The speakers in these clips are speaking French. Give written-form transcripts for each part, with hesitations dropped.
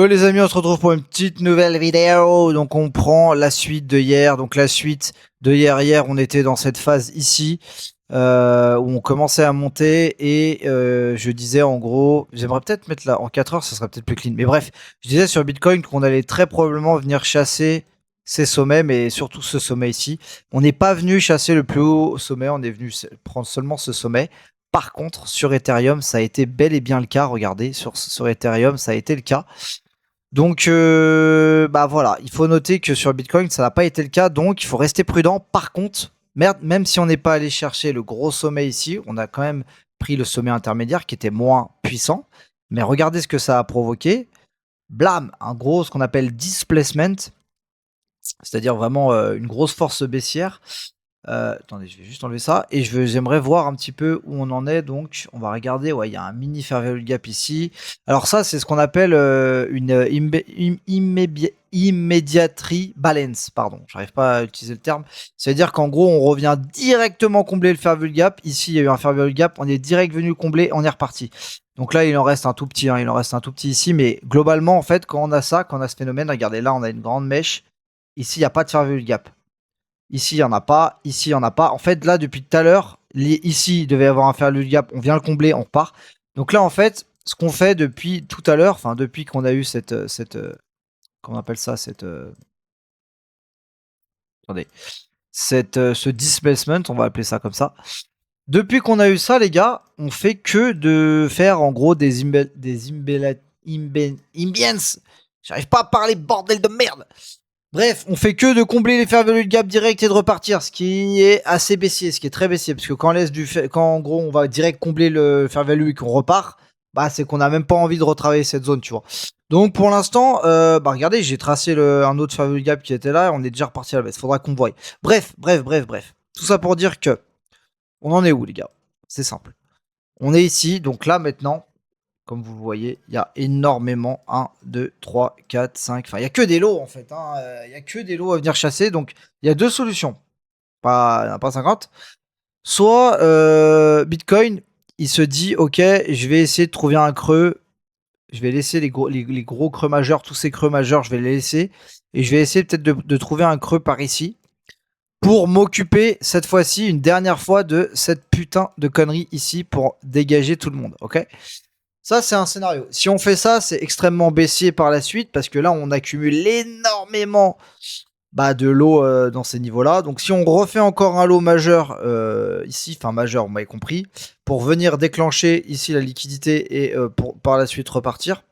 Les amis, on se retrouve pour une petite nouvelle vidéo. Donc on prend la suite de hier. Donc la suite de hier, on était dans cette phase ici où on commençait à monter et je disais en gros, j'aimerais peut-être mettre là en 4 heures, ça serait peut-être plus clean. Mais bref, je disais sur Bitcoin qu'on allait très probablement venir chasser ces sommets, mais surtout ce sommet ici. On n'est pas venu chasser le plus haut sommet, on est venu prendre seulement ce sommet. Par contre, sur Ethereum, ça a été bel et bien le cas. Regardez, sur Ethereum, ça a été le cas. Donc, bah voilà, il faut noter que sur Bitcoin, ça n'a pas été le cas, donc il faut rester prudent. Par contre, merde, même si on n'est pas allé chercher le gros sommet ici, on a quand même pris le sommet intermédiaire qui était moins puissant. Mais regardez ce que ça a provoqué. Blam, un gros, ce qu'on appelle displacement, c'est-à-dire vraiment une grosse force baissière. Attendez, je vais juste enlever ça. Et j'aimerais voir un petit peu où on en est. Donc, on va regarder. Ouais, il y a un mini fair value gap ici. Alors ça, c'est ce qu'on appelle une immediately balance. Pardon, j'arrive pas à utiliser le terme. C'est-à-dire qu'en gros, on revient directement combler le fair value gap. Ici, il y a eu un fair value gap. On est direct venu combler. On est reparti. Donc là, il en reste un tout petit. Il en reste un tout petit ici. Mais globalement, en fait, quand on a ça, quand on a ce phénomène, regardez, là, on a une grande mèche. Ici, il n'y a pas de fair value gap. Ici, il n'y en a pas. Ici, il n'y en a pas. En fait, là, depuis tout à l'heure, ici, il devait y avoir un fair value gap. On vient le combler, on repart. Donc là, en fait, ce qu'on fait depuis tout à l'heure, enfin, depuis qu'on a eu comment on appelle ça, attendez, ce displacement, on va appeler ça comme ça. Depuis qu'on a eu ça, les gars, on fait que de faire, en gros, des imbians. J'arrive pas à parler, bordel de merde. Bref, on fait que de combler les fair value gap direct et de repartir, ce qui est assez baissier, ce qui est très baissier, parce que quand en gros on va direct combler le fair value et qu'on repart, bah c'est qu'on n'a même pas envie de retravailler cette zone, tu vois. Donc pour l'instant, bah regardez, j'ai tracé un autre fair value gap qui était là, et on est déjà reparti à la baisse. Faudra qu'on voie. Bref. Tout ça pour dire que on en est où, les gars? C'est simple. On est ici, donc là maintenant, comme vous le voyez, il y a énormément. 1, 2, 3, 4, 5. Enfin, il n'y a que des lots en fait. Il n'y a que des lots à venir chasser. Donc, il y a deux solutions. Pas 50. Soit Bitcoin, il se dit ok, je vais essayer de trouver un creux. Je vais laisser les gros creux majeurs, tous ces creux majeurs, je vais les laisser. Et je vais essayer peut-être de trouver un creux par ici. Pour m'occuper cette fois-ci, une dernière fois, de cette putain de connerie ici pour dégager tout le monde. Ok? Ça, c'est un scénario. Si on fait ça, c'est extrêmement baissier par la suite parce que là, on accumule énormément de lot dans ces niveaux-là. Donc, si on refait encore un lot majeur ici, enfin majeur, vous m'avez compris, pour venir déclencher ici la liquidité et pour par la suite repartir,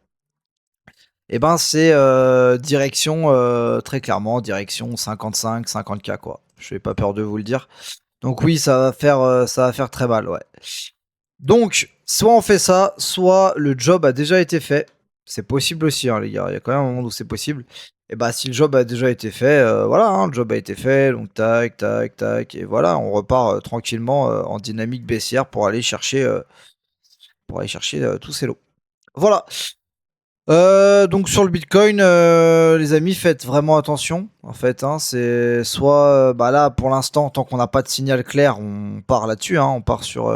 et ben c'est direction, très clairement, direction 55, 50K quoi. Je n'ai pas peur de vous le dire. Donc oui, ça va faire très mal, ouais. Donc, soit on fait ça, soit le job a déjà été fait. C'est possible aussi, hein, les gars. Il y a quand même un moment où c'est possible. Et bah, si le job a déjà été fait, voilà, hein, le job a été fait. Donc, tac, tac, tac. Et voilà, on repart tranquillement en dynamique baissière pour aller chercher, tous ces lots. Voilà. Donc sur le Bitcoin, les amis, faites vraiment attention. En fait, hein, c'est soit, bah là, pour l'instant, tant qu'on n'a pas de signal clair, on part là-dessus. Hein, on part sur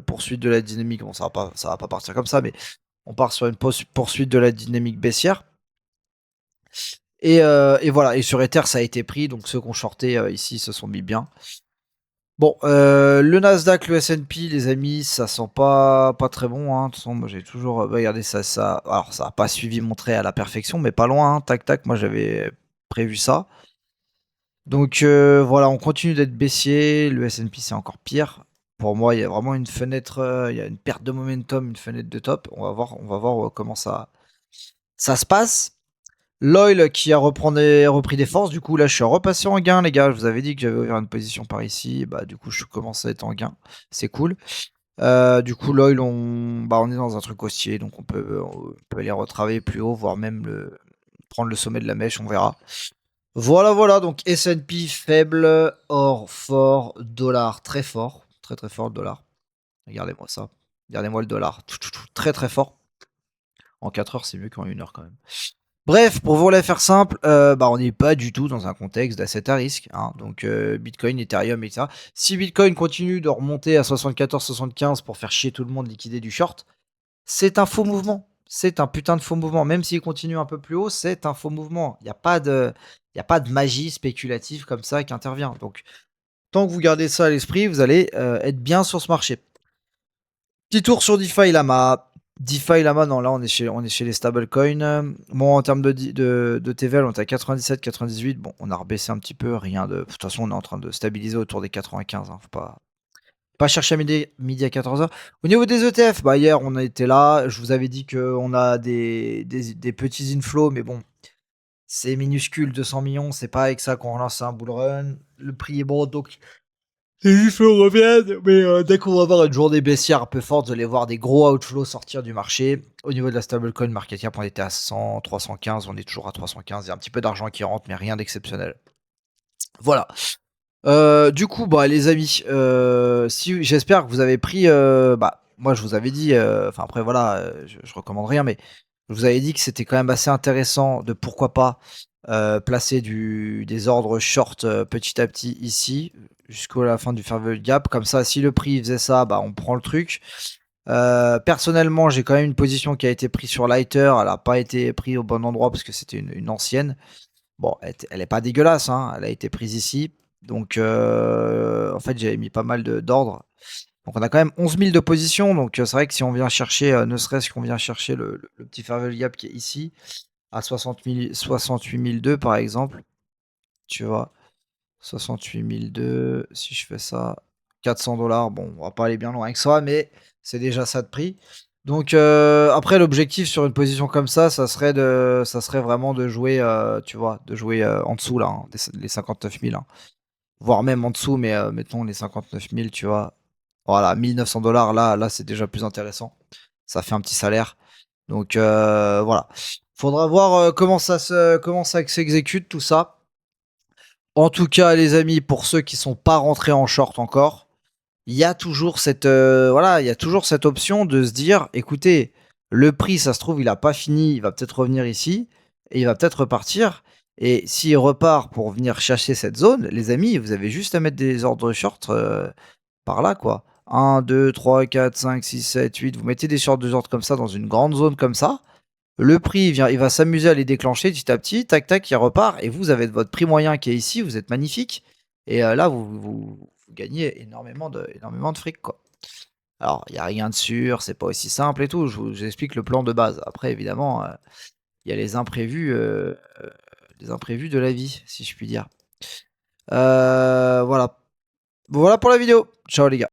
poursuite de la dynamique. Bon, ça va pas partir comme ça, mais on part sur une poursuite de la dynamique baissière. Et voilà. Et sur Ether, ça a été pris. Donc ceux qui ont shorté ici se sont mis bien. Bon, le Nasdaq, le S&P, les amis, ça sent pas très bon. Hein. De toute façon, moi j'ai toujours regardé ça. Alors, ça n'a pas suivi mon trait à la perfection, mais pas loin. Hein. Tac, tac. Moi j'avais prévu ça. Donc voilà, on continue d'être baissier. Le S&P, c'est encore pire. Pour moi, il y a vraiment une fenêtre, il y a une perte de momentum, une fenêtre de top. On va voir comment ça se passe. L'oil qui a repris des forces, du coup là je suis repassé en gain les gars, je vous avais dit que j'avais ouvert une position par ici, bah du coup je commence à être en gain, c'est cool. Du coup l'oil on est dans un truc haussier, donc on peut aller retravailler plus haut, voire même prendre le sommet de la mèche, on verra. Voilà, donc S&P faible, or fort, dollar très fort, très très fort le dollar. Regardez-moi ça, regardez-moi le dollar, très très fort. En 4 heures c'est mieux qu'en 1 heure quand même. Bref, pour vous la faire simple, on n'est pas du tout dans un contexte d'asset à risque. Hein. Donc Bitcoin, Ethereum, etc. Si Bitcoin continue de remonter à 74-75 pour faire chier tout le monde, liquider du short, c'est un faux mouvement. c'est un putain de faux mouvement. Même s'il continue un peu plus haut, c'est un faux mouvement. Il n'y a pas de magie spéculative comme ça qui intervient. Donc, tant que vous gardez ça à l'esprit, vous allez être bien sur ce marché. Petit tour sur DeFi Lama. DeFi Lama, non, là on est chez les stablecoins. Bon, en termes de TVL, on est à 97, 98. Bon, on a rebaissé un petit peu, rien de. De toute façon, on est en train de stabiliser autour des 95. Faut pas chercher à midi à 14h. Au niveau des ETF, bah hier on a été là. Je vous avais dit qu'on a des petits inflows, mais bon, c'est minuscule, 200 millions. C'est pas avec ça qu'on relance un bull run. Le prix est bon, donc les inflows reviennent, mais dès qu'on va avoir une journée baissière un peu forte, vous allez voir des gros outflows sortir du marché. Au niveau de la stablecoin market cap, on était à 100, 315, on est toujours à 315. Il y a un petit peu d'argent qui rentre, mais rien d'exceptionnel. Voilà. Du coup, bah les amis, si j'espère que vous avez pris, bah moi je vous avais dit, enfin après voilà, je recommande rien, mais je vous avais dit que c'était quand même assez intéressant de pourquoi pas placer des ordres short petit à petit ici jusqu'à la fin du fair value gap. Comme ça, si le prix faisait ça, bah on prend le truc. Personnellement, j'ai quand même une position qui a été prise sur Lighter. Elle n'a pas été prise au bon endroit parce que c'était une ancienne. Bon, elle est pas dégueulasse, hein. Elle a été prise ici. Donc, en fait, j'avais mis pas mal d'ordres. Donc, on a quand même 11 000 de position. Donc, c'est vrai que si on vient chercher, ne serait-ce qu'on vient chercher le petit fair value gap qui est ici, à 68 002 par exemple, tu vois, 68 002, si je fais ça, 400 $, bon, on va pas aller bien loin avec ça, mais c'est déjà ça de prix. Donc après l'objectif sur une position comme ça serait vraiment de jouer, tu vois, de jouer en dessous là, hein, les 59 000, hein. Voire même en dessous, mais mettons les 59 000, tu vois. Voilà, 1 900 $, là c'est déjà plus intéressant. Ça fait un petit salaire. Donc voilà. Faudra voir comment ça s'exécute tout ça. En tout cas, les amis, pour ceux qui sont pas rentrés en short encore, il y a toujours cette voilà, il y a toujours cette option de se dire, écoutez, le prix, ça se trouve, il a pas fini, il va peut-être revenir ici et il va peut-être repartir. Et s'il repart pour venir chercher cette zone, les amis, vous avez juste à mettre des ordres short par là, quoi. 1, 2, 3, 4, 5, 6, 7, 8. Vous mettez des shorts de short comme ça dans une grande zone comme ça. Le prix, il va s'amuser à les déclencher petit à petit, tac tac, il repart, et vous avez votre prix moyen qui est ici, vous êtes magnifique, et là vous gagnez énormément de fric, quoi. Alors, il n'y a rien de sûr, c'est pas aussi simple et tout, je vous explique le plan de base. Après, évidemment, il y a les imprévus de la vie, si je puis dire. Voilà. Voilà pour la vidéo. Ciao les gars.